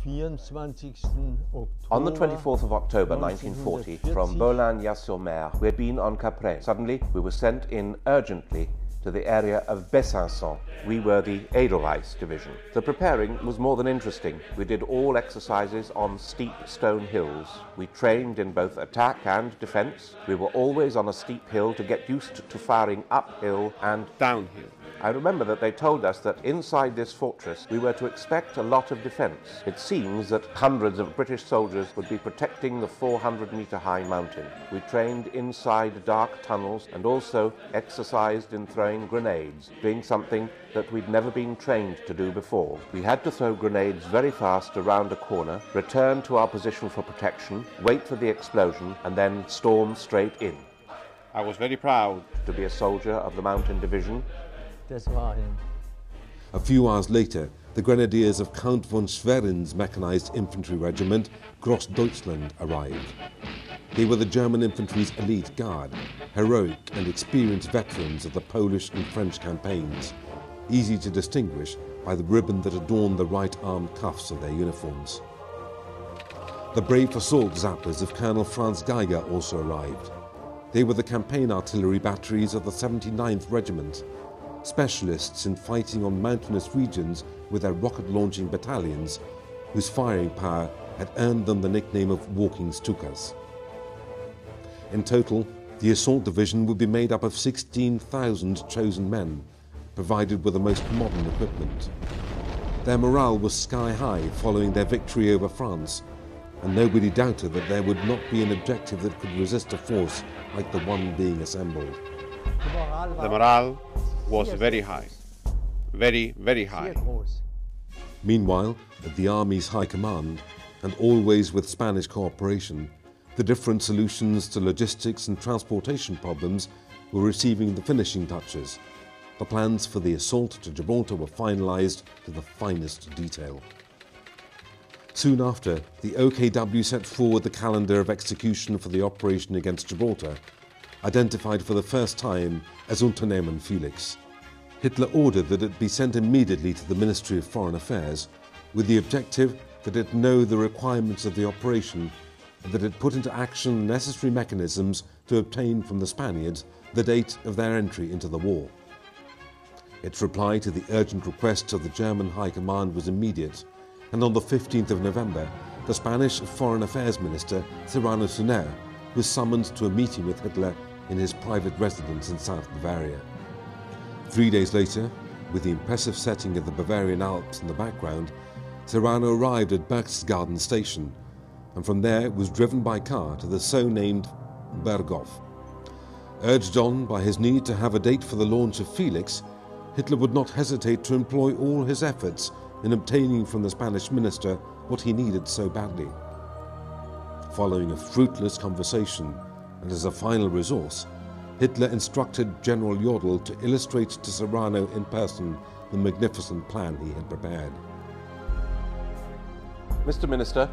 On the 24th of October 1940, from Boulogne-sur-Mer, we had been on Capret. Suddenly, we were sent in urgently to the area of Besançon. We were the Edelweiss division. The preparing was more than interesting. We did all exercises on steep stone hills. We trained in both attack and defense. We were always on a steep hill to get used to firing uphill and downhill. I remember that they told us that inside this fortress we were to expect a lot of defense. It seems that hundreds of British soldiers would be protecting the 400-meter-high mountain. We trained inside dark tunnels and also exercised in throwing grenades, doing something that we'd never been trained to do before. We had to throw grenades very fast around a corner, return to our position for protection, wait for the explosion, and then storm straight in. I was very proud to be a soldier of the Mountain Division. A few hours later, the grenadiers of Count von Schwerin's mechanized infantry regiment, Grossdeutschland, arrived. They were the German infantry's elite guard, heroic and experienced veterans of the Polish and French campaigns, easy to distinguish by the ribbon that adorned the right arm cuffs of their uniforms. The brave assault zappers of Colonel Franz Geiger also arrived. They were the campaign artillery batteries of the 79th Regiment, specialists in fighting on mountainous regions with their rocket-launching battalions, whose firing power had earned them the nickname of walking Stukas. In total, the assault division would be made up of 16,000 chosen men, provided with the most modern equipment. Their morale was sky-high following their victory over France, and nobody doubted that there would not be an objective that could resist a force like the one being assembled. The morale was very high, very, very high. Meanwhile, at the Army's High Command, and always with Spanish cooperation, the different solutions to logistics and transportation problems were receiving the finishing touches. The plans for the assault to Gibraltar were finalized to the finest detail. Soon after, the OKW set forward the calendar of execution for the operation against Gibraltar, identified for the first time as Unternehmen Felix. Hitler ordered that it be sent immediately to the Ministry of Foreign Affairs with the objective that it know the requirements of the operation and that it put into action necessary mechanisms to obtain from the Spaniards the date of their entry into the war. Its reply to the urgent requests of the German High Command was immediate, and on the 15th of November, the Spanish Foreign Affairs Minister, Serrano Suner, was summoned to a meeting with Hitler in his private residence in South Bavaria. 3 days later, with the impressive setting of the Bavarian Alps in the background, Serrano arrived at Berchtesgaden station, and from there was driven by car to the so-named Berghof. Urged on by his need to have a date for the launch of Felix, Hitler would not hesitate to employ all his efforts in obtaining from the Spanish minister what he needed so badly. Following a fruitless conversation, and as a final resource, Hitler instructed General Jodl to illustrate to Serrano in person the magnificent plan he had prepared. Mr. Minister,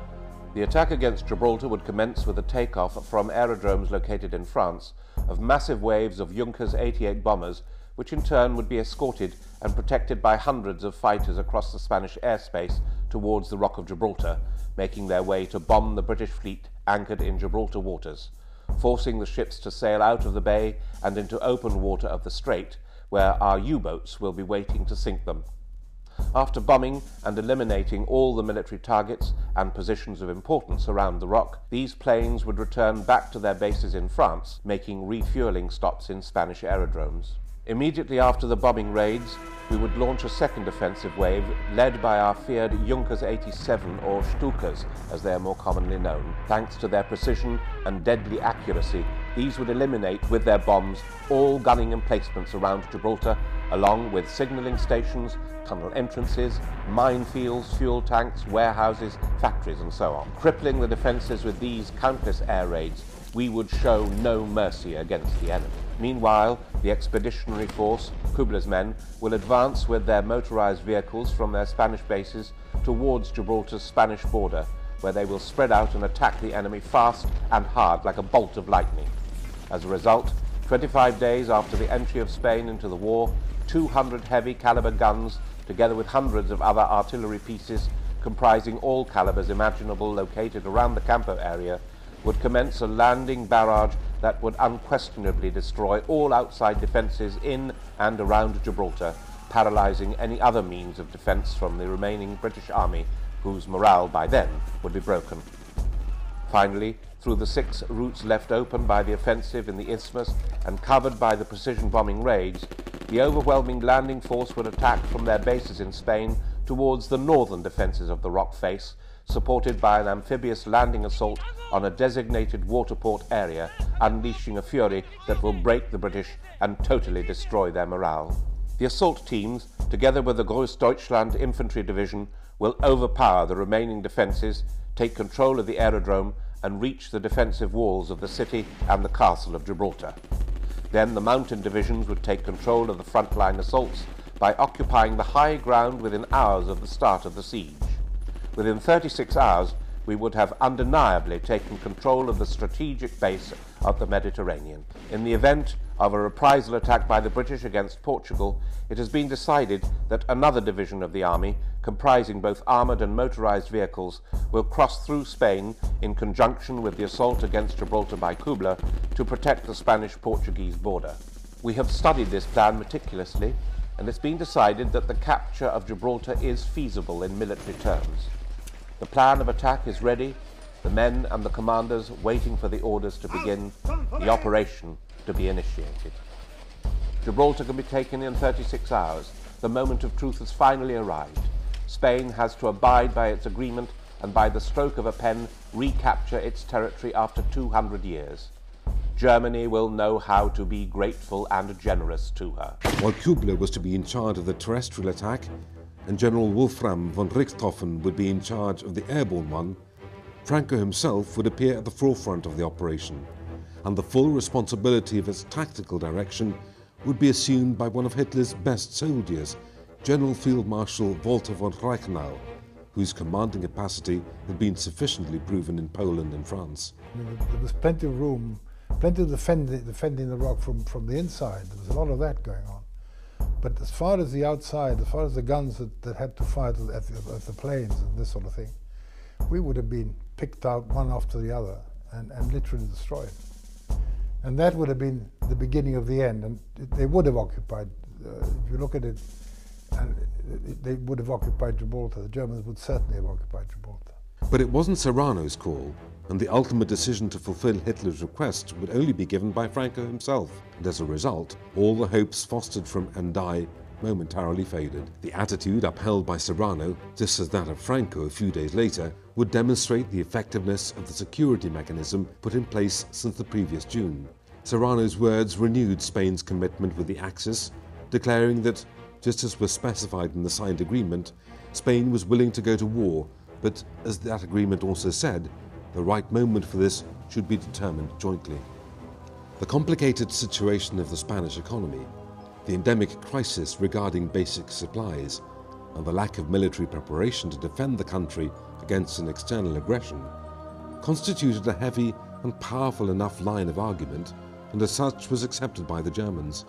the attack against Gibraltar would commence with a takeoff from aerodromes located in France of massive waves of Junkers 88 bombers, which in turn would be escorted and protected by hundreds of fighters across the Spanish airspace towards the Rock of Gibraltar, making their way to bomb the British fleet anchored in Gibraltar waters, forcing the ships to sail out of the bay and into open water of the strait, where our U-boats will be waiting to sink them. After bombing and eliminating all the military targets and positions of importance around the rock, these planes would return back to their bases in France, making refueling stops in Spanish aerodromes. Immediately after the bombing raids, we would launch a second offensive wave led by our feared Junkers 87, or Stukas as they are more commonly known. Thanks to their precision and deadly accuracy, these would eliminate with their bombs all gunning emplacements around Gibraltar, along with signalling stations, tunnel entrances, minefields, fuel tanks, warehouses, factories and so on. Crippling the defences with these countless air raids, we would show no mercy against the enemy. Meanwhile, the expeditionary force, Kubler's men, will advance with their motorized vehicles from their Spanish bases towards Gibraltar's Spanish border, where they will spread out and attack the enemy fast and hard like a bolt of lightning. As a result, 25 days after the entry of Spain into the war, 200 heavy caliber guns, together with hundreds of other artillery pieces, comprising all calibers imaginable located around the Campo area, would commence a landing barrage that would unquestionably destroy all outside defences in and around Gibraltar, paralysing any other means of defence from the remaining British Army, whose morale by then would be broken. Finally, through the 6 routes left open by the offensive in the Isthmus and covered by the precision bombing raids, the overwhelming landing force would attack from their bases in Spain towards the northern defences of the rock face, supported by an amphibious landing assault on a designated waterport area, unleashing a fury that will break the British and totally destroy their morale. The assault teams, together with the Großdeutschland Infantry Division, will overpower the remaining defences, take control of the aerodrome, and reach the defensive walls of the city and the castle of Gibraltar. Then the mountain divisions would take control of the frontline assaults by occupying the high ground within hours of the start of the siege. Within 36 hours, we would have undeniably taken control of the strategic base of the Mediterranean. In the event of a reprisal attack by the British against Portugal, it has been decided that another division of the army, comprising both armoured and motorised vehicles, will cross through Spain in conjunction with the assault against Gibraltar by Kubler to protect the Spanish-Portuguese border. We have studied this plan meticulously, and it's been decided that the capture of Gibraltar is feasible in military terms. The plan of attack is ready, the men and the commanders waiting for the orders to begin, the operation to be initiated. Gibraltar can be taken in 36 hours. The moment of truth has finally arrived. Spain has to abide by its agreement and by the stroke of a pen recapture its territory after 200 years. Germany will know how to be grateful and generous to her. While Kubler was to be in charge of the terrestrial attack, and General Wolfram von Richthofen would be in charge of the airborne one, Franco himself would appear at the forefront of the operation, and the full responsibility of its tactical direction would be assumed by one of Hitler's best soldiers, General Field Marshal Walter von Reichenau, whose commanding capacity had been sufficiently proven in Poland and France. There was plenty of room, plenty of defending the rock from the inside. There was a lot of that going on. But as far as the outside, as far as the guns that had to fire at the planes and this sort of thing, we would have been picked out one after the other and literally destroyed. And that would have been the beginning of the end. And they would have occupied, if you look at it, and they would have occupied Gibraltar. The Germans would certainly have occupied Gibraltar. But it wasn't Serrano's call, and the ultimate decision to fulfill Hitler's request would only be given by Franco himself. And as a result, all the hopes fostered from Andai momentarily faded. The attitude upheld by Serrano, just as that of Franco a few days later, would demonstrate the effectiveness of the security mechanism put in place since the previous June. Serrano's words renewed Spain's commitment with the Axis, declaring that, just as was specified in the signed agreement, Spain was willing to go to war, but as that agreement also said, the right moment for this should be determined jointly. The complicated situation of the Spanish economy, the endemic crisis regarding basic supplies, and the lack of military preparation to defend the country against an external aggression, constituted a heavy and powerful enough line of argument, and as such was accepted by the Germans.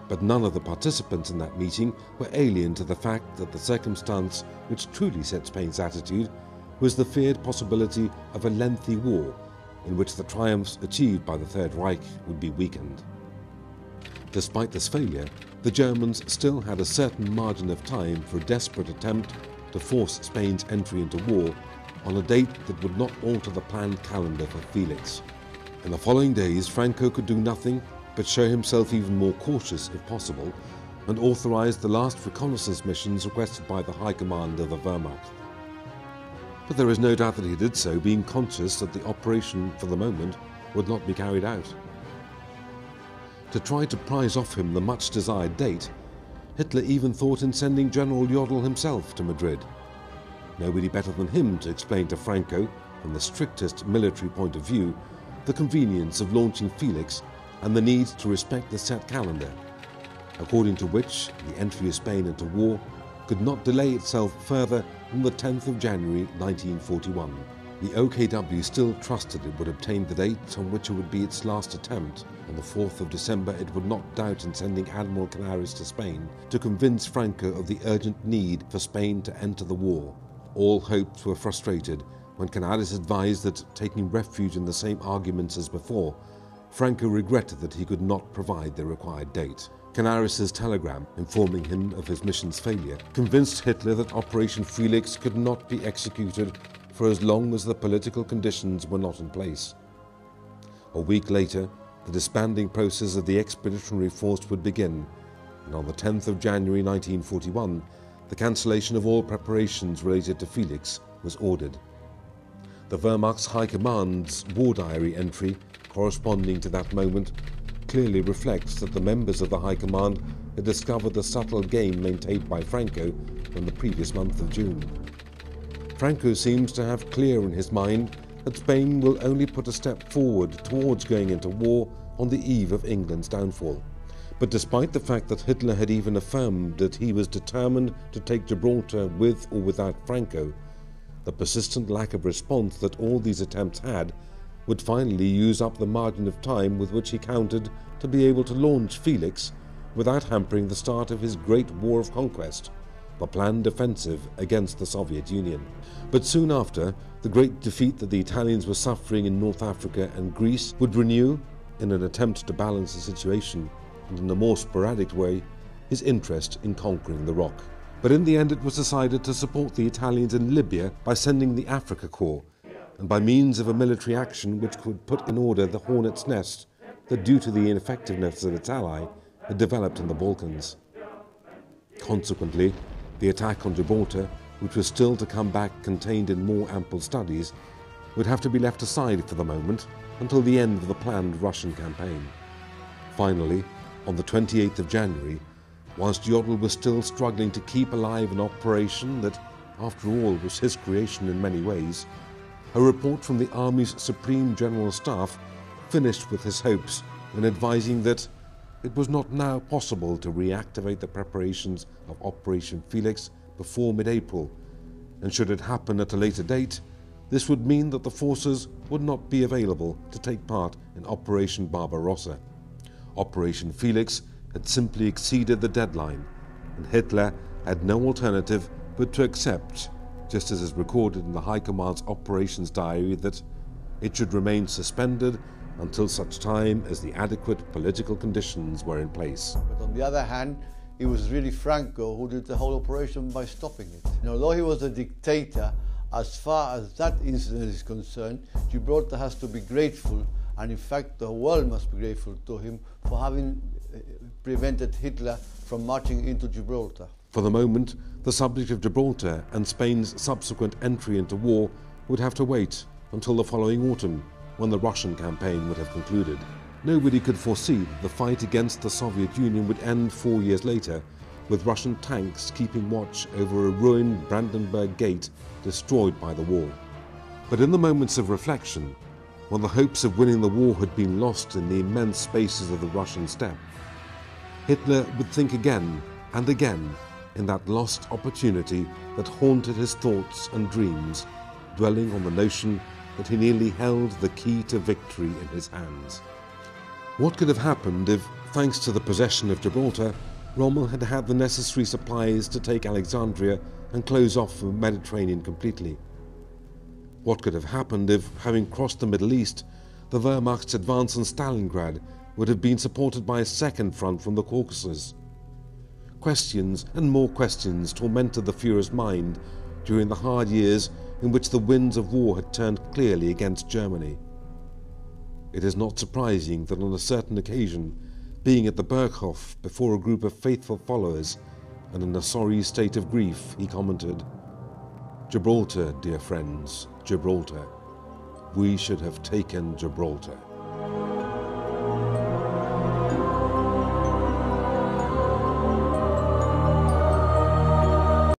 But none of the participants in that meeting were alien to the fact that the circumstance which truly set Spain's attitude was the feared possibility of a lengthy war in which the triumphs achieved by the Third Reich would be weakened. Despite this failure, the Germans still had a certain margin of time for a desperate attempt to force Spain's entry into war on a date that would not alter the planned calendar for Felix. In the following days, Franco could do nothing but show himself even more cautious if possible, and authorized the last reconnaissance missions requested by the High Command of the Wehrmacht. But there is no doubt that he did so, being conscious that the operation, for the moment, would not be carried out. To try to prize off him the much-desired date, Hitler even thought in sending General Jodl himself to Madrid. Nobody better than him to explain to Franco, from the strictest military point of view, the convenience of launching Felix and the need to respect the set calendar, according to which the entry of Spain into war could not delay itself further than the 10th of January 1941. The OKW still trusted it would obtain the date on which it would be its last attempt. On the 4th of December it would not doubt in sending Admiral Canaris to Spain to convince Franco of the urgent need for Spain to enter the war. All hopes were frustrated when Canaris advised that, taking refuge in the same arguments as before, Franco regretted that he could not provide the required date. Canaris' telegram, informing him of his mission's failure, convinced Hitler that Operation Felix could not be executed for as long as the political conditions were not in place. A week later, the disbanding process of the expeditionary force would begin, and on the 10th of January 1941, the cancellation of all preparations related to Felix was ordered. The Wehrmacht's High Command's war diary entry, corresponding to that moment, clearly reflects that the members of the High Command had discovered the subtle game maintained by Franco in the previous month of June. Franco seems to have clear in his mind that Spain will only put a step forward towards going into war on the eve of England's downfall. But despite the fact that Hitler had even affirmed that he was determined to take Gibraltar with or without Franco, the persistent lack of response that all these attempts had would finally use up the margin of time with which he counted to be able to launch Felix without hampering the start of his great war of conquest, the planned offensive against the Soviet Union. But soon after, the great defeat that the Italians were suffering in North Africa and Greece would renew, in an attempt to balance the situation, and in a more sporadic way, his interest in conquering the Rock. But in the end it was decided to support the Italians in Libya by sending the Africa Corps, and by means of a military action which could put in order the hornet's nest that, due to the ineffectiveness of its ally, had developed in the Balkans. Consequently, the attack on Gibraltar, which was still to come back contained in more ample studies, would have to be left aside for the moment until the end of the planned Russian campaign. Finally, on the 28th of January, whilst Jodl was still struggling to keep alive an operation that, after all, was his creation in many ways, a report from the Army's Supreme General Staff finished with his hopes in advising that it was not now possible to reactivate the preparations of Operation Felix before mid-April, and should it happen at a later date, this would mean that the forces would not be available to take part in Operation Barbarossa. Operation Felix had simply exceeded the deadline, and Hitler had no alternative but to accept, just as is recorded in the High Command's operations diary, that it should remain suspended until such time as the adequate political conditions were in place. But on the other hand, it was really Franco who did the whole operation by stopping it. And although he was a dictator, as far as that incident is concerned, Gibraltar has to be grateful, and in fact the world must be grateful to him for having prevented Hitler from marching into Gibraltar. For the moment, the subject of Gibraltar and Spain's subsequent entry into war would have to wait until the following autumn, when the Russian campaign would have concluded. Nobody could foresee that the fight against the Soviet Union would end 4 years later, with Russian tanks keeping watch over a ruined Brandenburg Gate destroyed by the war. But in the moments of reflection, when the hopes of winning the war had been lost in the immense spaces of the Russian steppe, Hitler would think again and again in that lost opportunity that haunted his thoughts and dreams, dwelling on the notion that he nearly held the key to victory in his hands. What could have happened if, thanks to the possession of Gibraltar, Rommel had had the necessary supplies to take Alexandria and close off the Mediterranean completely? What could have happened if, having crossed the Middle East, the Wehrmacht's advance on Stalingrad would have been supported by a second front from the Caucasus? Questions and more questions tormented the Führer's mind during the hard years in which the winds of war had turned clearly against Germany. It is not surprising that on a certain occasion, being at the Berghof before a group of faithful followers and in a sorry state of grief, he commented, "Gibraltar, dear friends, Gibraltar. We should have taken Gibraltar."